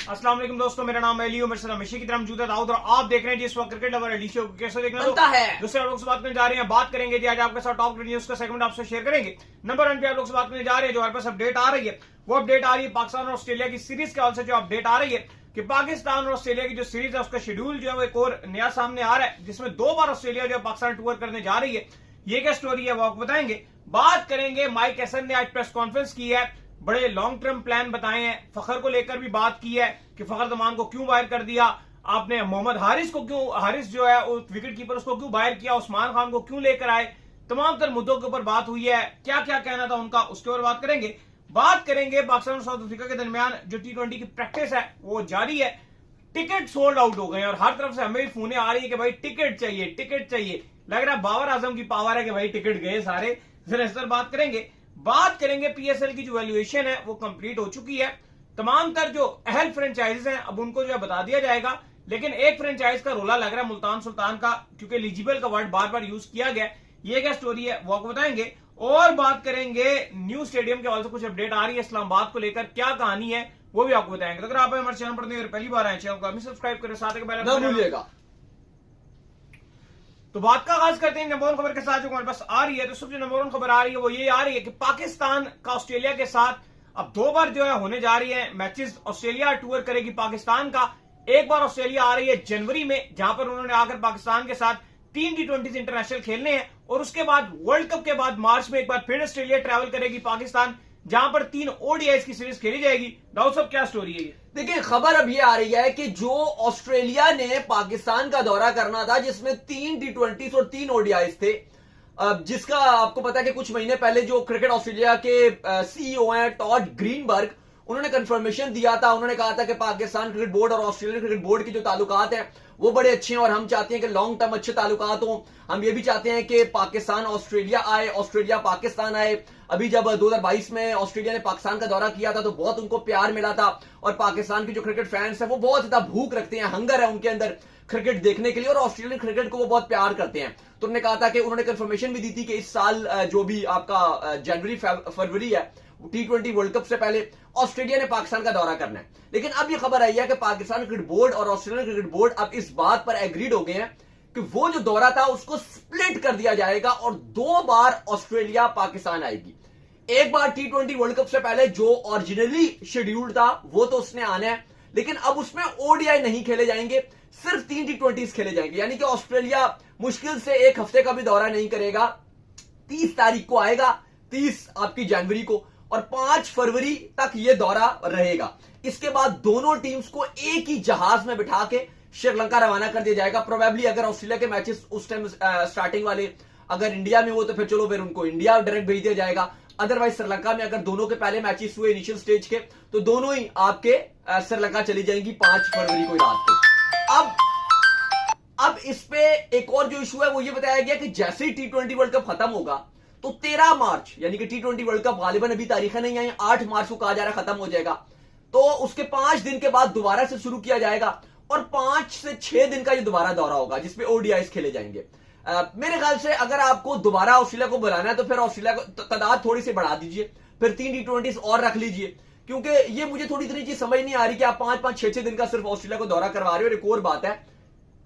अस्सलाम वालेकुम दोस्तों, मेरा नाम है लियो, मेरे साथ हमेशा की तरह मौजूद है दाऊद और आप देख रहे हैं जी इस वक्त क्रिकेट लवर एडिशन को। कैसे देखना बनता है। दूसरे लोग से बात करने जा रहे हैं, बात करेंगे जी आज आपके साथ टॉप न्यूज का सेगमेंट आपसे शेयर करेंगे। नंबर 1 पे आप लोग से बात करने जा रहे हैं, जो हमारे पास अपडेट आ रही है वो अपडेट आ रही है पाकिस्तान और ऑस्ट्रेलिया की सीरीज के हवाले से। जो अपडेट आ रही है कि पाकिस्तान और ऑस्ट्रेलिया की जो सीरीज है उसका शेड्यूल जो है वो एक और नया सामने आ रहा है, जिसमें 2 बार ऑस्ट्रेलिया जो है पाकिस्तान टूर करने जा रही है। ये क्या स्टोरी है वो आपको बताएंगे। बात करेंगे माइक हैसन ने आज प्रेस कॉन्फ्रेंस की है, बड़े लॉन्ग टर्म प्लान बताए हैं, फखर को लेकर भी बात की है कि फखर जमान को क्यों बाहर कर दिया आपने, मोहम्मद हारिस को क्यों, हारिस जो है विकेट कीपर उसको क्यों बाहर किया, उस्मान खान को क्यों लेकर आए, तमाम तर मुद्दों के ऊपर बात हुई है। क्या क्या कहना था उनका उसके ऊपर बात करेंगे। बात करेंगे पाकिस्तान और साउथ अफ्रीका के दरमियान जो T20 की प्रैक्टिस है वो जारी है। टिकट सोल्ड आउट हो गए और हर तरफ से हमें भी फोने आ रही है कि भाई टिकट चाहिए टिकट चाहिए। लग रहा है बाबर आजम की पावर है कि भाई टिकट गए सारे। जरा इस पर बात करेंगे। बात करेंगे PSL की जो वैल्यूएशन है वो कंप्लीट हो चुकी है। तमाम तर जो अहल फ्रेंचाइजेस हैं अब उनको जो है बता दिया जाएगा, लेकिन एक फ्रेंचाइज का रोला लग रहा है मुल्तान सुल्तान का, क्योंकि एलिजिबल का वर्ड बार बार यूज किया गया। ये क्या स्टोरी है वो आपको बताएंगे। और बात करेंगे न्यू स्टेडियम के हवाले से कुछ अपडेट आ रही है इस्लामाबाद को लेकर, क्या कहानी है वो भी आपको बताएंगे। तो अगर आप हमारे चैनल पर पहली बार आए चैनल को सब्सक्राइब करें, साथ ही बेल आइकन भूलिएगा। तो बात का आगाज करते हैं नंबर 1 खबर के साथ जो हमारे पास आ रही है। तो सबसे नंबर 1 खबर आ रही है वो ये आ रही है कि पाकिस्तान का ऑस्ट्रेलिया के साथ अब 2 बार जो है होने जा रही है मैचेस। ऑस्ट्रेलिया टूर करेगी पाकिस्तान का। एक बार ऑस्ट्रेलिया आ रही है जनवरी में, जहां पर उन्होंने आकर पाकिस्तान के साथ 3 T20 इंटरनेशनल खेलने हैं, और उसके बाद वर्ल्ड कप के बाद मार्च में एक बार फिर ऑस्ट्रेलिया ट्रैवल करेगी पाकिस्तान, जहां पर 3 ODIs की सीरीज खेली जाएगी। दाऊद साहब क्या स्टोरी है ये? देखिए, खबर अब ये आ रही है कि जो ऑस्ट्रेलिया ने पाकिस्तान का दौरा करना था, जिसमें 3 T20 और 3 ODIs थे, जिसका आपको पता है कि कुछ महीने पहले जो क्रिकेट ऑस्ट्रेलिया के CEO हैं टॉड ग्रीनबर्ग, उन्होंने कंफर्मेशन दिया था। उन्होंने कहा था कि पाकिस्तान क्रिकेट बोर्ड और ऑस्ट्रेलियन क्रिकेट बोर्ड की जो ताल्लुकात हैं वो बड़े अच्छे हैं और हम चाहते हैं कि लॉन्ग टर्म अच्छे ताल्लुकात हों। हम ये भी चाहते हैं कि पाकिस्तान ऑस्ट्रेलिया आए, ऑस्ट्रेलिया पाकिस्तान आए। अभी जब 2022 में ऑस्ट्रेलिया ने पाकिस्तान का दौरा किया था तो बहुत उनको प्यार मिला था, और पाकिस्तान के जो क्रिकेट फैंस हैं वो बहुत ज्यादा भूख रखते हैं, हंगर है उनके अंदर क्रिकेट देखने के लिए, और ऑस्ट्रेलियन क्रिकेट को वो बहुत प्यार करते हैं। तो उन्होंने कहा था कि उन्होंने कंफर्मेशन भी दी थी कि इस साल जो भी आपका जनवरी फरवरी है T20 वर्ल्ड कप से पहले ऑस्ट्रेलिया ने पाकिस्तान का दौरा करना है। लेकिन अब यह खबर आई है कि पाकिस्तान क्रिकेट बोर्ड और ऑस्ट्रेलियन क्रिकेट बोर्ड अब इस बात पर एग्रीड हो गए हैं कि वो जो दौरा था उसको स्प्लिट कर दिया जाएगा और 2 बार ऑस्ट्रेलिया पाकिस्तान आएगी। एक बार T20 वर्ल्ड कप से पहले जो ओरिजिनली शेड्यूल्ड था वो तो उसने आना है, लेकिन अब उसमें ODI नहीं खेले जाएंगे, सिर्फ 3 T20 खेले जाएंगे। यानी कि ऑस्ट्रेलिया मुश्किल से 1 हफ्ते का भी दौरा नहीं करेगा। 30 तारीख को आएगा, 30 आपकी जनवरी को, और 5 फरवरी तक यह दौरा रहेगा। इसके बाद दोनों टीम्स को एक ही जहाज में बिठा के श्रीलंका रवाना कर दिया जाएगा। प्रोबेबली अगर ऑस्ट्रेलिया के मैचेस उस टाइम स्टार्टिंग वाले अगर इंडिया में हो तो फिर चलो, फिर उनको इंडिया डायरेक्ट भेज दिया जाएगा। अदरवाइज श्रीलंका में अगर दोनों के पहले मैचेस हुए इनिशियल स्टेज के तो दोनों ही आपके श्रीलंका चली जाएंगी 5 फरवरी को रात को। अब इस पे एक और जो इशू है वो ये बताया गया कि जैसे ही T20 वर्ल्ड कप खत्म होगा तो 13 मार्च यानी कि T20 वर्ल्ड कप गालिबन अभी तारीखें नहीं आई, 8 मार्च को कहा जा रहा है खत्म हो जाएगा, तो उसके 5 दिन के बाद दोबारा से शुरू किया जाएगा और 5 से 6 दिन का ये दोबारा दौरा होगा जिसपे ODIs खेले जाएंगे। मेरे ख्याल से अगर आपको दोबारा ऑस्ट्रेलिया को बुलाना है तो फिर ऑस्ट्रेलिया को तादाद थोड़ी सी बढ़ा दीजिए, फिर 3 T20 और रख लीजिए, क्योंकि ये मुझे थोड़ी इतनी चीज समझ नहीं आ रही कि आप 5-5, 6-6 दिन का सिर्फ ऑस्ट्रेलिया को दौरा करवा रहे हो। और एक और बात है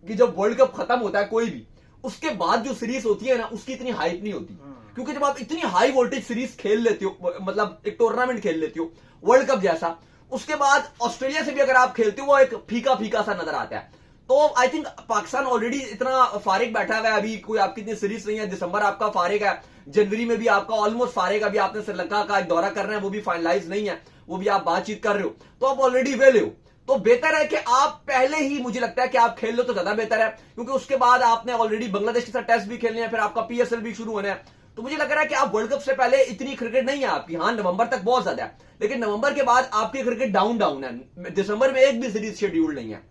कि जब वर्ल्ड कप खत्म होता है कोई भी, उसके बाद जो सीरीज होती है ना उसकी इतनी हाइप नहीं होती, क्योंकि जब आप इतनी हाई वोल्टेज सीरीज खेल लेते हो, मतलब एक टूर्नामेंट खेल लेते हो वर्ल्ड कप जैसा, उसके बाद ऑस्ट्रेलिया से भी अगर आप खेलते हो वो एक फीका फीका सा नजर आता है। तो आई थिंक पाकिस्तान ऑलरेडी इतना फारिग बैठा हुआ है, अभी कोई आपकी इतनी सीरीज नहीं है। दिसंबर आपका फारिग है, जनवरी में भी आपका ऑलमोस्ट फारिग है। अभी आपने श्रीलंका का एक दौरा करना है, वो भी फाइनलाइज नहीं है, वो भी आप बातचीत कर रहे हो, तो आप ऑलरेडी वेले हो। तो बेहतर है कि आप पहले ही, मुझे लगता है कि आप खेल लो तो ज्यादा बेहतर है, क्योंकि उसके बाद आपने ऑलरेडी बांग्लादेश के साथ टेस्ट भी खेलने हैं, फिर आपका PSL भी शुरू होना है। तो मुझे लग रहा है कि आप वर्ल्ड कप से पहले इतनी क्रिकेट नहीं है आपकी। हाँ, नवंबर तक बहुत ज्यादा है, लेकिन नवंबर के बाद आपकी क्रिकेट डाउन है। दिसंबर में एक भी सीरीज शेड्यूल नहीं है।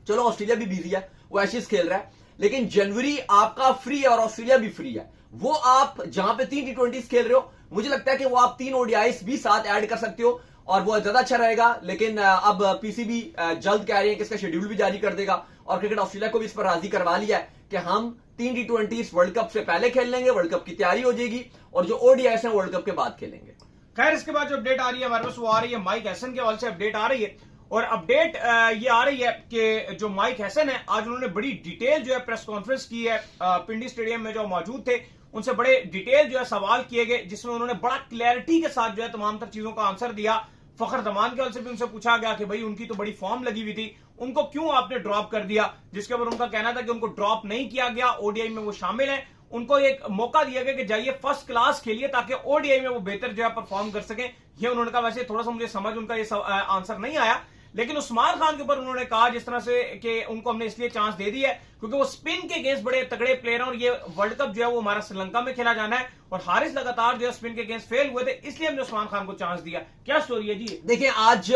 चलो ऑस्ट्रेलिया भी बिजी है, वो एशेज खेल रहा है, लेकिन जनवरी आपका फ्री है और ऑस्ट्रेलिया भी फ्री है। वो आप जहां पे 3 T20 खेल रहे हो, मुझे लगता है कि वो आप 3 ODIs भी साथ ऐड कर सकते हो और वो ज्यादा अच्छा रहेगा। लेकिन अब PCB जल्द कह रहे हैं कि इसका शेड्यूल भी जारी कर देगा, और क्रिकेट ऑस्ट्रेलिया को भी इस पर राजी करवा लिया है कि हम 3 T20 वर्ल्ड कप से पहले खेल लेंगे, वर्ल्ड कप की तैयारी हो जाएगी, और जो ODIs हैं वर्ल्ड कप के बाद खेलेंगे। खैर, इसके बाद जो अपडेट आ रही है हमारे पास वो आ रही है माइक हैसन के हवाले से अपडेट आ रही है। और अपडेट ये आ रही है कि जो माइक हैसन है, आज उन्होंने बड़ी डिटेल जो है प्रेस कॉन्फ्रेंस की है। पिंडी स्टेडियम में जो मौजूद थे उनसे बड़े डिटेल जो है सवाल किए गए, जिसमें उन्होंने बड़ा क्लैरिटी के साथ जो है तमाम तर चीजों का आंसर दिया। फखर जमान के हल से भी उनसे पूछा गया कि भाई उनकी तो बड़ी फॉर्म लगी हुई थी, उनको क्यों आपने ड्रॉप कर दिया, जिसके ऊपर उनका कहना था कि उनको ड्रॉप नहीं किया गया, ओडीआई में वो शामिल है, उनको एक मौका दिया गया कि जाइए फर्स्ट क्लास खेलिए ताकि ओडीआई में वो बेहतर जो है परफॉर्म कर सके। ये उन्होंने कहा। वैसे थोड़ा सा मुझे समझ उनका ये आंसर नहीं आया, लेकिन उस्मान खान के ऊपर उन्होंने कहा जिस तरह से कि उनको हमने इसलिए चांस दे दी है क्योंकि वो स्पिन के अगेंस्ट बड़े तगड़े प्लेयर हैं और ये वर्ल्ड कप जो है वो हमारा श्रीलंका में खेला जाना है और हारिस लगातार जो है स्पिन के अगेंस्ट फेल हुए थे, इसलिए हमने उस्मान खान को चांस दिया। क्या स्टोरी है जी? देखिए, आज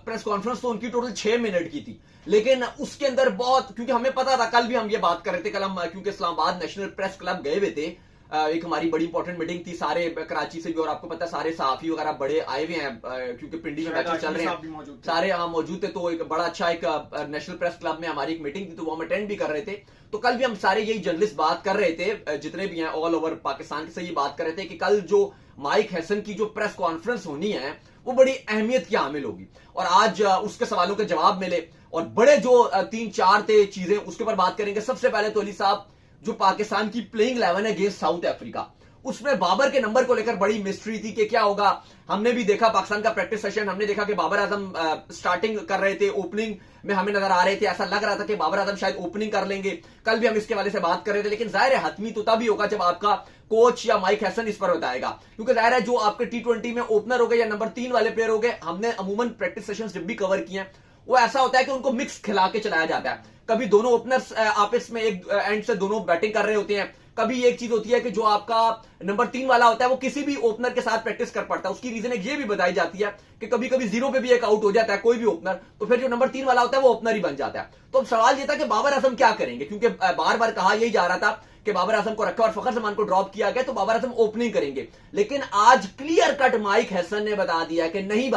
प्रेस कॉन्फ्रेंस तो उनकी टोटल 6 मिनट की थी, लेकिन उसके अंदर बहुत, क्योंकि हमें पता था, कल भी हम ये बात कर रहे थे, कल हम क्योंकि इस्लामाबाद नेशनल प्रेस क्लब गए हुए थे, एक हमारी बड़ी इंपॉर्टेंट मीटिंग थी सारे कराची से भी, और आपको पता है सारे सहाफी वगैरह बड़े आए हुए हैं क्योंकि पिंडी में मैचेस चल रहे हैं, सारे यहाँ मौजूद थे। तो एक बड़ा अच्छा एक नेशनल प्रेस क्लब में हमारी एक मीटिंग थी, तो वो हम अटेंड भी कर रहे थे। तो कल भी हम सारे यही जर्नलिस्ट बात कर रहे थे, जितने भी हैं ऑल ओवर पाकिस्तान से ये बात कर रहे थे कि कल जो माइक हैसन की जो प्रेस कॉन्फ्रेंस होनी है वो बड़ी अहमियत की हामिल होगी, और आज उसके सवालों के जवाब मिले और बड़े जो 3-4 थे चीजें उसके ऊपर बात करेंगे। सबसे पहले तो अली साहब, जो पाकिस्तान की प्लेइंग 11 है अगेंस्ट साउथ अफ्रीका, उसमें बाबर के नंबर को लेकर बड़ी मिस्ट्री थी कि क्या होगा। हमने भी देखा पाकिस्तान का प्रैक्टिस सेशन, हमने देखा कि बाबर आजम स्टार्टिंग कर रहे थे, ओपनिंग में हमें नजर आ रहे थे, ऐसा लग रहा था कि बाबर आजम शायद ओपनिंग कर लेंगे। कल भी हम इसके वाले से बात कर रहे थे, लेकिन जाहिर है हतमी तो तभी होगा जब आपका कोच या माइक हैसन इस पर बताएगा, क्योंकि जाहिर है जो आपके T20 में ओपनर हो गए या नंबर 3 वाले प्लेयर हो गए, हमने अमूमन प्रैक्टिस सेशन जब भी कवर किए हैं वो ऐसा होता है कि उनको मिक्स खिला के चलाया जाता है। कभी दोनों ओपनर्स आपस में एक एंड से दोनों बैटिंग कर रहे होते हैं, कभी एक चीज होती है कि जो आपका नंबर 3 वाला होता है वो किसी भी ओपनर के साथ प्रैक्टिस कर पड़ता है। उसकी रीजन एक ये भी बताई जाती है कि कभी कभी 0 पे भी एक आउट हो जाता है कोई भी ओपनर, तो फिर जो नंबर 3 वाला होता है वो ओपनर ही बन जाता है। तो अब सवाल ये था कि बाबर आजम क्या करेंगे, क्योंकि बार बार कहा यही जा रहा था कि बाबर आजम को रखा और फखर जमान को ड्रॉप किया गया, तो बाबर आजम ओपनिंग करेंगे। लेकिन आज क्लियर कट माइक हैसन ने बता दिया कि नहीं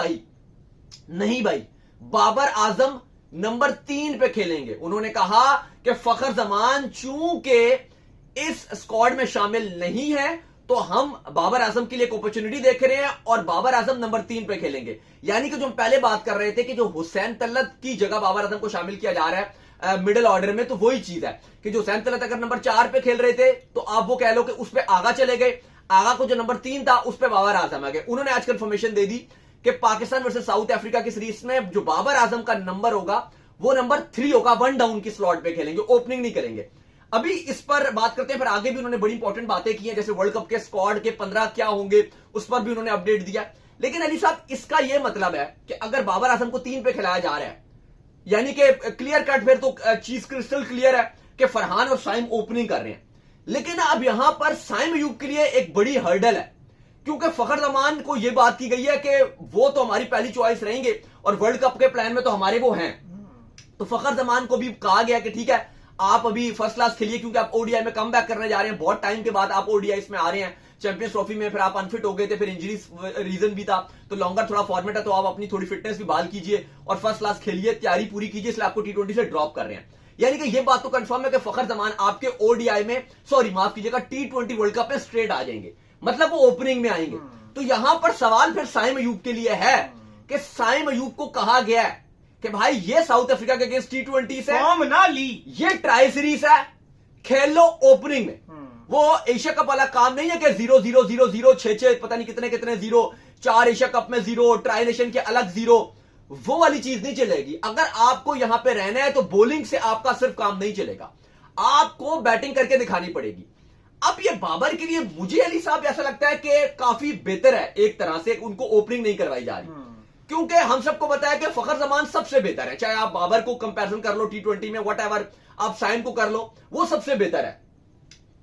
भाई, बाबर आजम नंबर 3 पे खेलेंगे। उन्होंने कहा कि फखर जमान चूंकि इस स्क्वाड में शामिल नहीं है तो हम बाबर आजम के लिए एक अपॉर्चुनिटी देख रहे हैं और बाबर आजम नंबर 3 पे खेलेंगे। यानी कि जो हम पहले बात कर रहे थे कि जो हुसैन तलत की जगह बाबर आजम को शामिल किया जा रहा है मिडिल ऑर्डर में, तो वही चीज है कि जो हुसैन तलत अगर नंबर 4 पे खेल रहे थे तो आप वो कह लो कि उस पर आगा चले गए, आगा को जो नंबर 3 था उस पर बाबर आजम आ गए। उन्होंने आज कंफर्मेशन दे दी कि पाकिस्तान वर्सेस साउथ अफ्रीका की सीरीज में जो बाबर आजम का नंबर होगा वो नंबर 3 होगा, 1 डाउन की स्लॉट पे खेलेंगे, ओपनिंग नहीं करेंगे। अभी इस पर बात करते हैं, फिर आगे भी उन्होंने बड़ी इंपॉर्टेंट बातें की हैं, जैसे वर्ल्ड कप के स्क्वाड के 15 क्या होंगे उस पर भी उन्होंने अपडेट दिया। लेकिन अली साहब, इसका यह मतलब है कि अगर बाबर आजम को 3 पे खिलाया जा रहा है, यानी कि क्लियर कट फिर तो चीज क्रिस्टल क्लियर है कि फरहान और साइम ओपनिंग कर रहे हैं। लेकिन अब यहां पर साइम अयूब के लिए एक बड़ी हर्डल है, क्योंकि फखर जमान को यह बात की गई है कि वो तो हमारी पहली चॉइस रहेंगे और वर्ल्ड कप के प्लान में तो हमारे वो हैं। तो फखर जमान को भी कहा गया कि ठीक है, आप अभी फर्स्ट क्लास खेलिए, क्योंकि आप ओडीआई में कम बैक करने जा रहे हैं, बहुत टाइम के बाद आप ओडीआई में आ रहे हैं। चैंपियंस ट्रॉफी में फिर आप अनफिट हो गए थे, फिर इंजरी रीजन भी था, तो लॉन्गर थोड़ा फॉर्मेट है, तो आप अपनी थोड़ी फिटनेस भी बहाल कीजिए और फर्स्ट क्लास खेलिए, तैयारी पूरी कीजिए, इसलिए आपको T20 से ड्रॉप कर रहे हैं। यानी कि यह बात तो कंफर्म है कि फखर जमान आपके ओडीआई में, सॉरी माफ कीजिएगा, T20 वर्ल्ड कप में स्ट्रेट आ जाएंगे, मतलब वो ओपनिंग में आएंगे। तो यहां पर सवाल फिर साइम अयूब के लिए है कि साइम अयूब को कहा गया है कि भाई ये साउथ अफ्रीका के अगेंस्ट T20 से फॉर्म ना ली, ये ट्राई सीरीज है, खेल लो ओपनिंग में। वो एशिया कप वाला काम नहीं है कि 0-0-0-0 6-6 पता नहीं कितने कितने 0, 4 एशिया कप में 0, ट्राई नेशन के अलग 0, वो वाली चीज नहीं चलेगी। अगर आपको यहां पे रहना है तो बॉलिंग से आपका सिर्फ काम नहीं चलेगा, आपको बैटिंग करके दिखानी पड़ेगी। अब ये बाबर के लिए मुझे अली साहब ऐसा लगता है कि काफी बेहतर है एक तरह से उनको ओपनिंग नहीं करवाई जा रही, क्योंकि हम सबको बताया कि फखर जमान सबसे बेहतर है, चाहे आप बाबर को कंपैरिजन कर लो T20 में, व्हाटएवर, आप साइम को कर लो, वो सबसे बेहतर है।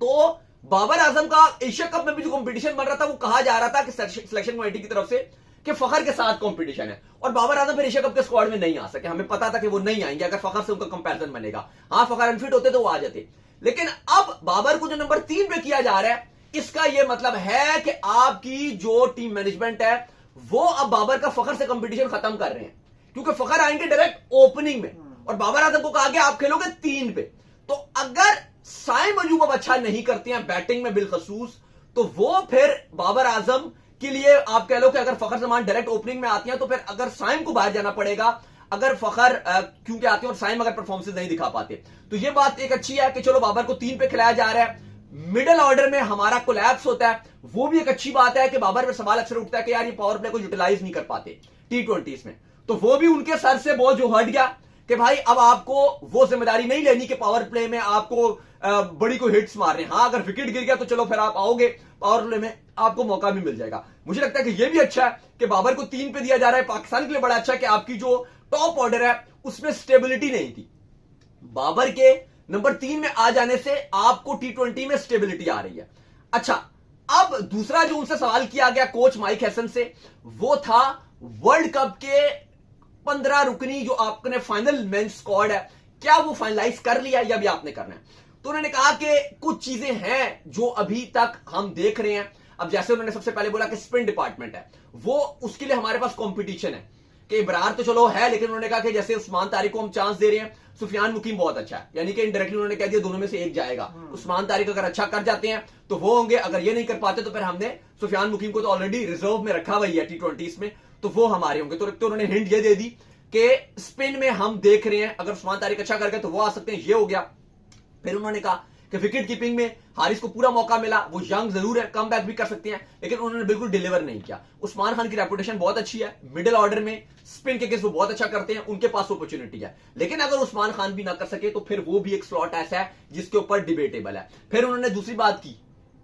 तो बाबर आजम का एशिया कप में भी जो कंपटीशन बन रहा था वो कहा जा रहा था कि सिलेक्शन कमेटी की तरफ से कि फखर के साथ कंपटीशन है, और बाबर आजम फिर एशिया कप के स्क्वाड में नहीं आ सके। हमें पता था कि वो नहीं आएंगे अगर फखर से उनका कंपैरिजन बनेगा। हाँ, फखर अनफिट होते तो वो आ जाते, लेकिन अब बाबर को जो नंबर 3 पे किया जा रहा है, इसका यह मतलब है कि आपकी जो टीम मैनेजमेंट है वो अब बाबर का फखर से कंपटीशन खत्म कर रहे हैं, क्योंकि फखर आएंगे डायरेक्ट ओपनिंग में और बाबर आजम को कहा गया आप खेलोगे 3 पे। तो अगर साइम अयूब अब अच्छा नहीं करते हैं बैटिंग में बिलखसूस, तो वो फिर बाबर आजम के लिए आप कह लो कि अगर फखर जमान डायरेक्ट ओपनिंग में आती हैं तो फिर अगर साइम को बाहर जाना पड़ेगा, अगर फखर क्योंकि आते हैं और साइम अगर परफॉर्मेंस नहीं दिखा पाते, तो ये बात एक अच्छी है कि चलो बाबर को 3 पे खिलाया जा रहा है, मिडिल ऑर्डर में हमारा कोलैप्स होता है, वो भी एक अच्छी बात है कि बाबर पर सवाल अक्सर उठता है कि यार ये पावर प्ले को यूटिलाइज नहीं कर पाते T20s में, तो वो भी उनके सर से बोझ जो हट गया कि भाई अब आपको वो जिम्मेदारी नहीं लेनी कि पावर प्ले में आपको बड़ी को हिट्स मारने, हाँ अगर विकेट गिर गया तो चलो फिर आप आओगे पावर प्ले में, आपको मौका भी मिल जाएगा। मुझे लगता है कि यह भी अच्छा है कि बाबर को 3 पे दिया जा रहा है। पाकिस्तान के लिए बड़ा अच्छा है कि आपकी जो टॉप ऑर्डर है उसमें स्टेबिलिटी नहीं थी, बाबर के नंबर 3 में आ जाने से आपको T20 में स्टेबिलिटी आ रही है। अच्छा, अब दूसरा जो उनसे सवाल किया गया कोच माइक हैसन से, वो था वर्ल्ड कप के 15 रुकनी जो आपने फाइनल मेंस स्क्वाड है, क्या वो फाइनलाइज कर लिया या भी आपने करना है? तो उन्होंने कहा कि कुछ चीजें हैं जो अभी तक हम देख रहे हैं। अब जैसे उन्होंने सबसे पहले बोला कि स्पिन डिपार्टमेंट है, वो उसके लिए हमारे पास कंपटीशन है कि इब्रार तो चलो है, लेकिन उन्होंने कहा कि जैसे उस्मान तारिक को हम चांस दे रहे हैं, सुफियान मुकीम बहुत अच्छा है, यानी कि इनडायरेक्टली उन्होंने कह दिया दोनों में से एक जाएगा। उस्मान तारिक अगर अच्छा कर जाते हैं तो वो होंगे, अगर ये नहीं कर पाते तो फिर हमने सुफियान मुकीम को तो ऑलरेडी रिजर्व में रखा हुआ है T20s में, तो वो हमारे होंगे। तो उन्होंने हिंट ये दे दी कि स्पिन में हम देख रहे हैं, अगर उस्मान तारिक अच्छा कर गए तो वो आ सकते हैं, ये हो गया। फिर उन्होंने कहा कि विकेट कीपिंग में हारिस को पूरा मौका मिला, वो यंग जरूर है, कम बैक भी कर सकते हैं, लेकिन उन्होंने बिल्कुल डिलीवर नहीं किया। उस्मान खान की रेपुटेशन बहुत अच्छी है, मिडिल ऑर्डर में स्पिन के केस वो बहुत अच्छा करते हैं, उनके पास अपॉर्चुनिटी है, लेकिन अगर उस्मान खान भी ना कर सके तो फिर वो भी एक स्लॉट ऐसा है जिसके ऊपर डिबेटेबल है। फिर उन्होंने दूसरी बात की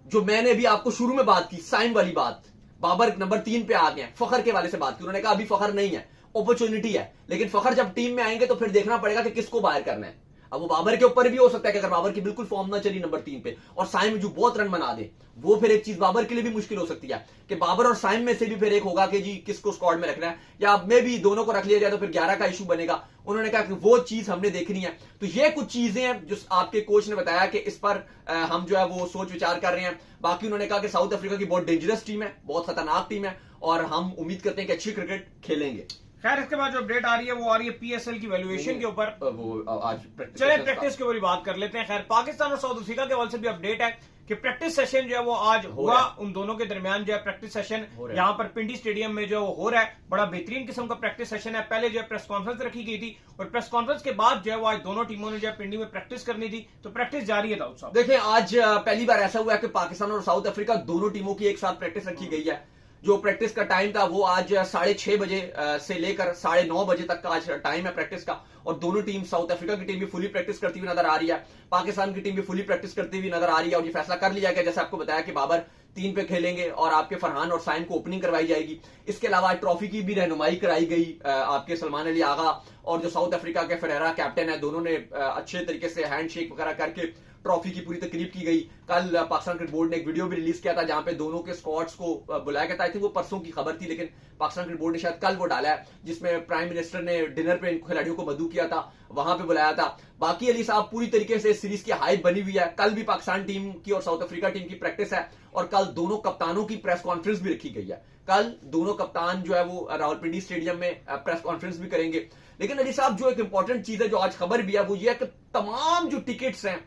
जो मैंने भी आपको शुरू में बात की, साइम वाली बात, बाबर नंबर 3 पे आ गए, फखर के वाले से बात की। उन्होंने कहा अभी फखर नहीं है, अपॉर्चुनिटी है, लेकिन फखर जब टीम में आएंगे तो फिर देखना पड़ेगा कि किसको बाहर करना है। अब वो बाबर के ऊपर भी हो सकता है कि अगर बाबर की बिल्कुल फॉर्म ना चली नंबर 3 पे और साइम जो बहुत रन बना दे, वो फिर एक चीज बाबर के लिए भी मुश्किल हो सकती है कि बाबर और साइम में से भी फिर एक होगा कि जी किसको स्क्वाड में रखना है, या मे भी दोनों को रख लिया जाए तो फिर 11 का इशू बनेगा। उन्होंने कहा कि वो चीज हमने देखनी है। तो ये कुछ चीजें हैं जो आपके कोच ने बताया कि इस पर हम जो है वो सोच विचार कर रहे हैं। बाकी उन्होंने कहा कि साउथ अफ्रीका की बहुत डेंजरस टीम है, बहुत खतरनाक टीम है, और हम उम्मीद करते हैं कि अच्छी क्रिकेट खेलेंगे। खैर, इसके बाद जो अपडेट आ रही है वो आ रही है PSL की वैल्यूएशन के ऊपर। वो आज चले प्रैक्टिस के ऊपर बात कर लेते हैं। खैर, पाकिस्तान और साउथ अफ्रीका के हवाले से भी अपडेट है कि प्रैक्टिस सेशन जो है वो आज हुआ, उन दोनों के दरमियान जो है प्रैक्टिस सेशन यहाँ पर पिंडी स्टेडियम में जो हो रहा है, बड़ा बेहतरीन किस्म का प्रैक्टिस सेशन है। पहले जो है प्रेस कॉन्फ्रेंस रखी गई थी और प्रेस कॉन्फ्रेंस के बाद जो है वो आज दोनों टीमों ने जो है पिंडी में प्रैक्टिस करनी थी, तो प्रैक्टिस जारी है। दाऊद साहब, देखिए आज पहली बार ऐसा हुआ है कि पाकिस्तान और साउथ अफ्रीका दोनों टीमों की एक साथ प्रैक्टिस रखी गई है। जो प्रैक्टिस का टाइम था वो आज 6:30 बजे से लेकर 9:30 बजे तक का आज टाइम है प्रैक्टिस का, और दोनों टीम, साउथ अफ्रीका की टीम भी फुली प्रैक्टिस करती हुई नजर आ रही है, पाकिस्तान की टीम भी फुली प्रैक्टिस करती हुई नजर आ रही है। और ये फैसला कर लिया गया, जैसे आपको बताया, कि बाबर 3 पे खेलेंगे और आपके फरहान और साइम को ओपनिंग करवाई जाएगी। इसके अलावा ट्रॉफी की भी रहनुमाई कराई गई, आपके सलमान अली आगा और जो साउथ अफ्रीका के फरेरा कैप्टन है, दोनों ने अच्छे तरीके से हैंडशेक वगैरह करके ट्रॉफी की पूरी तकरीब की गई। कल पाकिस्तान क्रिकेट बोर्ड ने एक वीडियो भी रिलीज किया था जहां पे दोनों के स्क्वाड्स को बुलाया गया था। आई थिंक वो परसों की खबर थी, लेकिन पाकिस्तान क्रिकेट बोर्ड ने शायद कल वो डाला है, जिसमें प्राइम मिनिस्टर ने डिनर पे इन खिलाड़ियों को मदऊ किया था, वहां पे बुलाया था। बाकी अली साहब, पूरी तरीके से सीरीज की हाइप बनी हुई है। कल भी पाकिस्तान टीम की और साउथ अफ्रीका टीम की प्रैक्टिस है, और कल दोनों कप्तानों की प्रेस कॉन्फ्रेंस भी रखी गई है। कल दोनों कप्तान जो है वो रावलपिंडी स्टेडियम में प्रेस कॉन्फ्रेंस भी करेंगे। लेकिन अली साहब, जो एक इंपॉर्टेंट चीज है जो आज खबर भी है, वो ये है कि तमाम जो टिकट्स हैं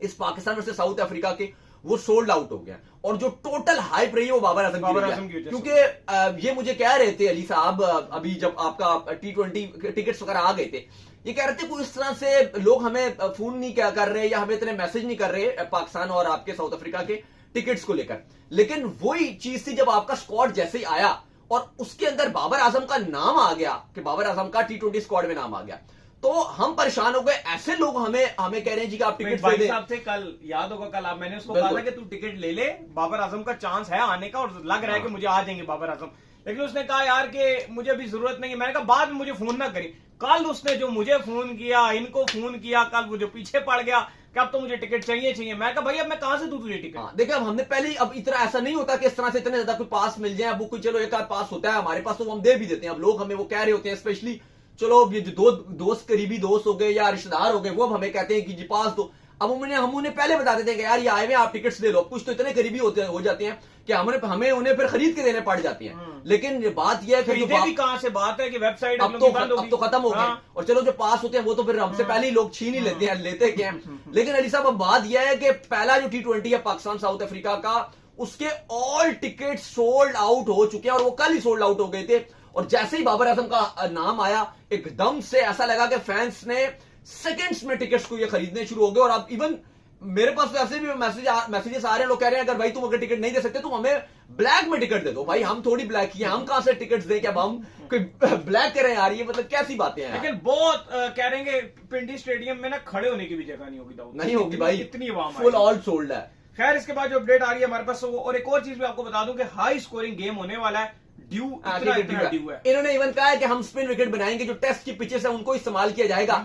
इस पाकिस्तान वर्सेस साउथ अफ्रीका के, वो सोल्ड आउट हो गया, और जो टोटल हाइप रही है वो बाबर आजम की, क्योंकि ये मुझे कह रहे थे अली साहब, अभी जब आपका T20 टिकट्स वगैरह आ गए थे, ये कह रहे थे कोई इस तरह से लोग हमें फोन नहीं कर रहे या हमें इतने मैसेज नहीं कर रहे पाकिस्तान और आपके साउथ अफ्रीका के टिकट्स को लेकर। लेकिन वही चीज थी जब आपका स्क्वाड जैसे ही आया और उसके अंदर बाबर आजम का नाम आ गया, कि बाबर आजम का T20 स्क्वाड में नाम आ गया, तो हम परेशान हो गए। ऐसे लोग हमें कह रहे हैं जी कि आप टिकट दे दें। साहब थे कल, याद होगा कल मैंने उसको कहा था कि तू टिकट ले ले, बाबर आजम का चांस है आने का और लग रहा है कि मुझे आ जाएंगे बाबर आजम, लेकिन उसने कहा यार कि मुझे अभी जरूरत नहीं है। मैंने कहा बाद में मुझे फोन ना करी। कल उसने जो मुझे फोन किया, इनको फोन किया, कल वो जो पीछे पड़ गया कि अब तो मुझे टिकट चाहिए। मैं कहा भाई अब मैं कहां से दूं तुझे टिकट। देखिए, अब हमने पहले, अब इतना ऐसा नहीं होता कि इस तरह से इतने ज्यादा कोई पास मिल जाए। अब कोई चलो एक आध पास होता है हमारे पास तो हम दे भी देते हैं। अब लोग हमें वो कह रहे होते हैं, स्पेशली चलो ये जो दोस्त करीबी दोस्त हो गए या रिश्तेदार हो गए, वो अब हमें कहते हैं कि जी पास दो। अब हम उन्हें पहले बता देते हैं कि यार ये आए हुए आप टिकट्स दे लो। कुछ तो इतने करीबी हो जाते हैं कि हमें उन्हें फिर खरीद के देने पड़ जाते हैं। लेकिन बात यह है कि भी कहां से बात है कि वेबसाइट अब तो खत्म हो गए, और चलो जो पास होते हैं वो तो फिर हमसे पहले ही लोग छीन ही लेते क्या हैं। लेकिन अली साहब, अब बात यह है कि पहला जो T20 है पाकिस्तान साउथ अफ्रीका का, उसके ऑल टिकट सोल्ड आउट हो चुके हैं, और वो कल ही सोल्ड आउट हो गए थे। और जैसे ही बाबर आजम का नाम आया एकदम से ऐसा लगा कि फैंस ने सेकंड्स में टिकट्स को ये खरीदने शुरू हो गए। और अब इवन मेरे पास तो ऐसे भी मैसेजेस आ रहे हैं, लोग कह रहे हैं अगर भाई तुम अगर टिकट नहीं दे सकते तुम हमें ब्लैक में टिकट दे दो। भाई हम थोड़ी ब्लैक किए, हम कहां से टिकट दें, क्या हम कोई ब्लैक करें यार, ये मतलब कैसी बातें हैं। लेकिन बहुत कह रहे हैं कि पिंडी स्टेडियम में ना खड़े होने की भी जगह नहीं होगी, नहीं होगी भाई, इतनी आवाम फुल ऑल सोल्ड है। खैर इसके बाद जो अपडेट आ रही है हमारे पास और एक और चीज भी आपको बता दूं कि हाई स्कोरिंग गेम होने वाला है। ड्यू है। इन्होंने इवन कहा है कि हम स्पिन विकेट बनाएंगे, जो टेस्ट की पिचेस है उनको इस्तेमाल किया जाएगा,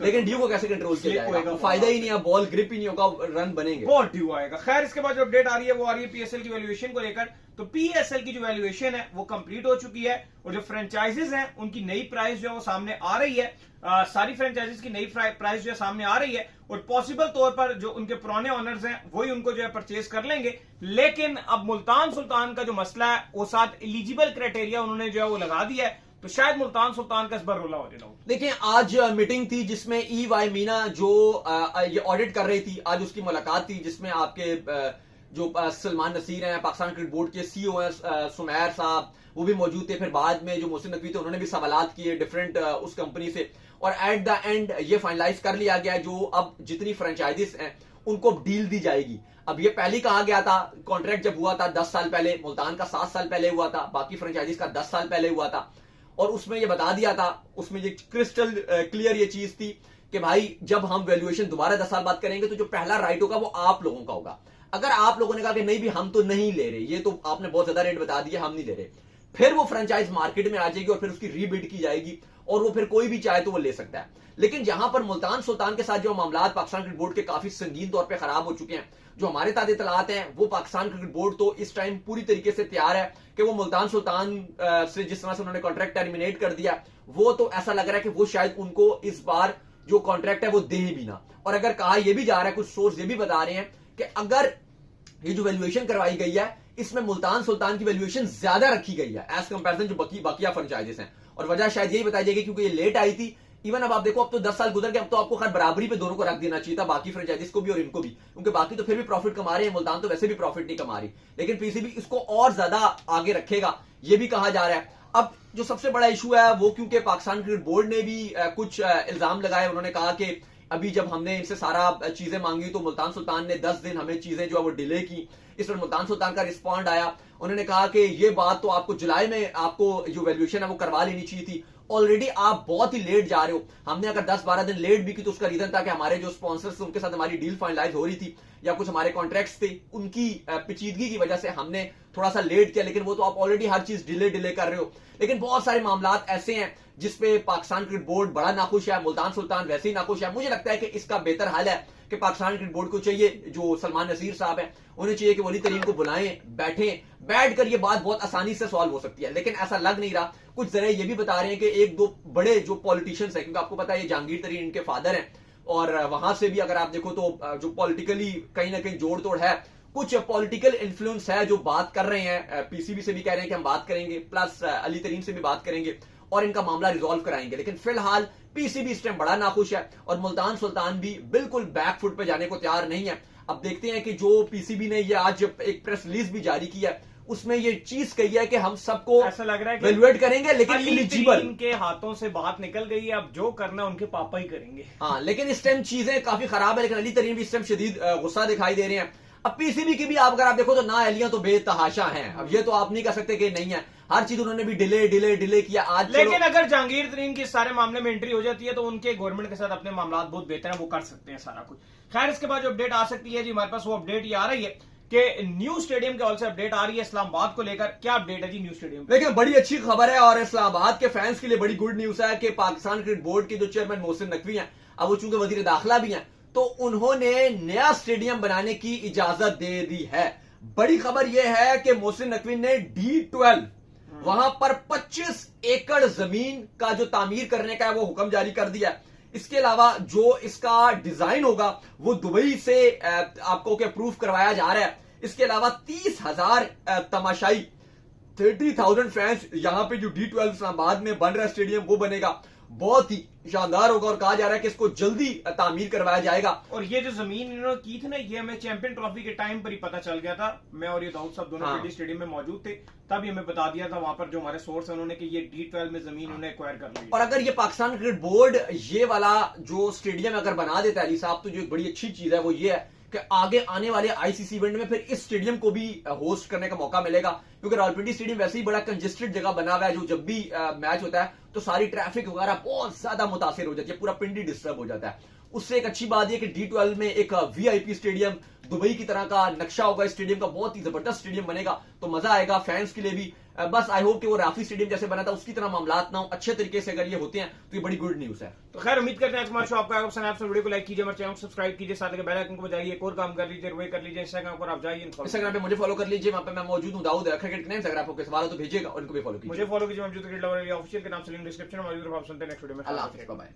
लेकिन ड्यू को कैसे कंट्रोल किया जाएगा, फायदा ही नहीं है, बॉल ग्रिप ही नहीं होगा, रन बनेंगे, बहुत ड्यू आएगा। खैर इसके बाद जो अपडेट आ रही है वो आ रही है पीएसएल की वैल्यूएशन को लेकर। तो पीएसएल की जो वैल्यूएशन है वो कंप्लीट हो चुकी है और जो फ्रेंचाइजीज हैं उनकी नई प्राइस जो है वो सामने आ रही है। सारी फ्रेंचाइजीज की नई प्राइस जो है सामने आ रही है और पॉसिबल तौर पर जो उनके पुराने ऑनर्स हैं वही उनको जो है परचेज कर लेंगे। लेकिन अब मुल्तान सुल्तान का जो मसला है वो साथ एलिजिबल क्राइटेरिया उन्होंने जो है वो लगा दिया है, तो शायद मुल्तान सुल्तान का इस बार रोला हो जाएगा। देखिए आज मीटिंग थी जिसमें EY मीना जो ये ऑडिट कर रही थी, आज उसकी मुलाकात थी जिसमें आपके जो सलमान नसीर हैं, पाकिस्तान क्रिकेट बोर्ड के CEO हैं सुमैर साहब, वो भी मौजूद थे। फिर बाद में जो मोहसिन नकवी थे उन्होंने भी सवालात किए डिफरेंट उस कंपनी से, और एट द एंड ये फाइनलाइज कर लिया गया जो अब जितनी फ्रेंचाइजीज हैं उनको डील दी जाएगी। अब ये पहले ही कहा गया था, कॉन्ट्रैक्ट जब हुआ था 10 साल पहले, मुल्तान का 7 साल पहले हुआ था, बाकी फ्रेंचाइजीज का 10 साल पहले हुआ था, और उसमें ये बता दिया था, उसमें ये क्रिस्टल क्लियर ये चीज थी कि भाई जब हम वैल्यूएशन दोबारा 10 साल बाद करेंगे तो जो पहला राइट होगा वो आप लोगों का होगा। अगर आप लोगों ने कहा कि नहीं भी हम तो नहीं ले रहे, ये तो आपने बहुत ज्यादा रेट बता दिया, हम नहीं ले रहे, फिर वो फ्रेंचाइज मार्केट में आ जाएगी और फिर उसकी रीबिड की जाएगी और वो फिर कोई भी चाहे तो वो ले सकता है। लेकिन जहां पर मुल्तान सुल्तान के साथ जो मामला पाकिस्तान क्रिकेट बोर्ड के काफी संगीन तौर पे खराब हो चुके हैं, जो हमारे ताज़ा इत्तलात हैं वो पाकिस्तान क्रिकेट बोर्ड तो इस टाइम पूरी तरीके से तैयार है कि वो मुल्तान सुल्तान से जिस तरह से उन्होंने कॉन्ट्रैक्ट टर्मिनेट कर दिया, वो तो ऐसा लग रहा है कि वो शायद उनको इस बार जो कॉन्ट्रैक्ट है वो दे भी ना। और अगर कहा यह भी जा रहा है, कुछ सोर्स ये भी बता रहे हैं कि अगर ये जो वैल्यूएशन करवाई गई है इसमें मुल्तान सुल्तान की वैल्यूएशन ज्यादा रखी गई है एज कंपैरिजन जो बाकिया फ्रेंचाइजेस हैं, और वजह शायद यही बताई जाएगी क्योंकि ये लेट आई थी। इवन अब आप देखो, अब तो 10 साल गुजर गए, अब तो आपको खैर बराबरी पे दोनों को रख देना चाहिए था, बाकी फ्रेंचाइजीज को भी और इनको भी, क्योंकि बाकी तो फिर भी प्रॉफिट कमा रहे हैं, मुल्तान तो वैसे भी प्रॉफिट नहीं कमा रही, लेकिन पीसीबी इसको और ज्यादा आगे रखेगा ये भी कहा जा रहा है। अब जो सबसे बड़ा इशू है वो क्योंकि पाकिस्तान क्रिकेट बोर्ड ने भी कुछ इल्जाम लगाए, उन्होंने कहा कि अभी जब हमने इनसे सारा चीजें मांगी तो मुल्तान सुल्तान ने 10 दिन हमें चीजें जो है वो डिले की। इस पर मुल्तान सुल्तान का रिस्पॉन्ड आया, उन्होंने कहा कि ये बात तो आपको जुलाई में आपको जो वैल्यूएशन है वो करवा लेनी चाहिए थी, ऑलरेडी आप बहुत ही लेट जा रहे हो। हमने अगर 10-12 दिन लेट भी की तो उसका रीजन था कि हमारे जो स्पॉन्सर्स थे उनके साथ हमारी डील फाइनलाइज हो रही थी या कुछ हमारे कॉन्ट्रैक्ट्स थे, उनकी पेचीदगी की वजह से हमने थोड़ा सा लेट किया, लेकिन वो तो आप ऑलरेडी हर चीज डिले कर रहे हो। लेकिन बहुत सारे मामला ऐसे हैं जिसपे पाकिस्तान क्रिकेट बोर्ड बड़ा नाखुश है, मुल्तान सुल्तान वैसे ही नाखुश है। मुझे लगता है कि इसका बेहतर हल है कि पाकिस्तान क्रिकेट बोर्ड को चाहिए, जो सलमान नसीर साहब हैं उन्हें चाहिए कि वली तरीन को बुलाएं, बैठ कर ये बात बहुत आसानी से सॉल्व हो सकती है, लेकिन ऐसा लग नहीं रहा। कुछ जरिए ये भी बता रहे हैं कि एक दो बड़े जो पॉलिटिशियंस हैं, क्योंकि आपको पता है ये जहांगीर तरीन इनके फादर हैं, और वहां से भी अगर आप देखो तो जो पॉलिटिकली कहीं ना कहीं जोड़ तोड़ है, कुछ पॉलिटिकल इन्फ्लुएंस है जो बात कर रहे हैं, पीसीबी से भी कह रहे हैं कि हम बात करेंगे, प्लस अली तरीन से भी बात करेंगे और इनका मामला रिजॉल्व कराएंगे। लेकिन फिलहाल पीसीबी इस टाइम बड़ा नाखुश है और मुल्तान सुल्तान भी बिल्कुल बैक फुट पे जाने को तैयार नहीं है। अब देखते हैं कि जो पीसीबी ने ये आज एक प्रेस रिलीज भी जारी की है उसमें ये चीज कही है कि हम सबको ऐसा लग रहा है वैल्यूएट करेंगे, लेकिन एलिजिबल, इनके हाथों से बात निकल गई है, अब जो करना उनके पापा ही करेंगे। हाँ, लेकिन इस टाइम चीजें काफी खराब है, लेकिन अली तरीन भी इस टाइम शदीद गुस्सा दिखाई दे रहे हैं। अब पीसीबी की भी अगर आप देखो तो ना एलियां तो बेतहाशा हैं, अब ये तो आप नहीं कह सकते कि नहीं है, हर चीज उन्होंने भी डिले किया आज। लेकिन अगर जहांगीर तरीन की सारे मामले में एंट्री हो जाती है तो उनके गवर्नमेंट के साथ अपने मामला बहुत बेहतर है, वो कर सकते हैं सारा कुछ। खैर इसके बाद जो अपडेट आ सकती है जी हमारे पास, वो अपडेट ये आ रही है कि न्यू स्टेडियम के हॉल से अपडेट आ रही है इस्लामाबाद को लेकर। क्या अपडेट है जी न्यू स्टेडियम? देखिए बड़ी अच्छी खबर है और इस्लामाबाद के फैंस के लिए बड़ी गुड न्यूज है कि पाकिस्तान क्रिकेट बोर्ड के जो चेयरमैन मोहसिन नकवी हैं, अब वो चूंकि वजीर दाखिला भी हैं, तो उन्होंने नया स्टेडियम बनाने की इजाजत दे दी है। बड़ी खबर यह है कि मोहसिन नकवी ने D12 वहां पर 25 एकड़ जमीन का जो तामीर करने का है वो हुक्म जारी कर दिया। इसके अलावा जो इसका डिजाइन होगा वो दुबई से आपको के अप्रूव करवाया जा रहा है। इसके अलावा 30,000 तमाशाई, 30,000 फैंस, यहां पे जो D12 इस्लामाबाद में बन रहा है स्टेडियम वो बनेगा। बहुत ही शानदार होगा और कहा जा रहा है कि इसको जल्दी तामीर करवाया जाएगा। और ये जो जमीन इन्होंने की थी ना, ये हमें चैंपियन ट्रॉफी के टाइम पर ही पता चल गया था। मैं और ये दाऊद साहब दोनों हाँ। पीडी स्टेडियम में मौजूद थे, तब ये हमें बता दिया था वहां पर जो हमारे सोर्स है उन्होंने, कि ये D12 में जमीन उन्हें एक्वायर कर ली। और अगर ये पाकिस्तान क्रिकेट बोर्ड ये वाला जो स्टेडियम अगर बना देता है अली साहब, तो जो एक बड़ी अच्छी चीज है वो ये है कि आगे आने वाले आईसीसी इवेंट में फिर इस स्टेडियम को भी होस्ट करने का मौका मिलेगा, क्योंकि रावलपिंडी स्टेडियम वैसे ही बड़ा कंजेस्टेड जगह बना हुआ है। जो जब भी मैच होता है तो सारी ट्रैफिक वगैरह बहुत ज्यादा मुतासिर हो जाती है, पूरा पिंडी डिस्टर्ब हो जाता है। उससे एक अच्छी बात यह कि D12 में एक वीआईपी स्टेडियम दुबई की तरह का नक्शा होगा इस स्टेडियम का, बहुत ही जबरदस्त स्टेडियम बनेगा, तो मजा आएगा फैंस के लिए भी। बस आई होप कि वो राफी स्टेडियम जैसे बना था उसकी तरह मामलात ना हो, अच्छे तरीके से अगर ये होते हैं तो ये बड़ी गुड न्यूज है। तो खैर उम्मीद करते हैं हमारे शो आपका पसंद आया। वीडियो को लाइक कीजिए, हमारे चैनल को सब्सक्राइब कीजिए, साथ में बेल आइकन को बजाइए, एक और काम कर लीजिए, वही कर लीजिए। इंस्टाग्राम पर आप जाइए, इंस्टाग्राम पे मुझे फॉलो कर लीजिए, वहां पे मैं मौजूद हूं, दाऊद क्रिकेट नेम्स। अगर आपको कोई सवाल हो तो भेजिएगा, उनको भी फॉलो कीजिए। मुझे फॉलो कीजिए, मौजूद क्रिकेट लवर ऑफिशियल के नाम से लिंक डिस्क्रिप्शन में मौजूद है। आप सुनते हैं नेक्स्ट वीडियो में। अल्लाह हाफिज़, बाय बाय।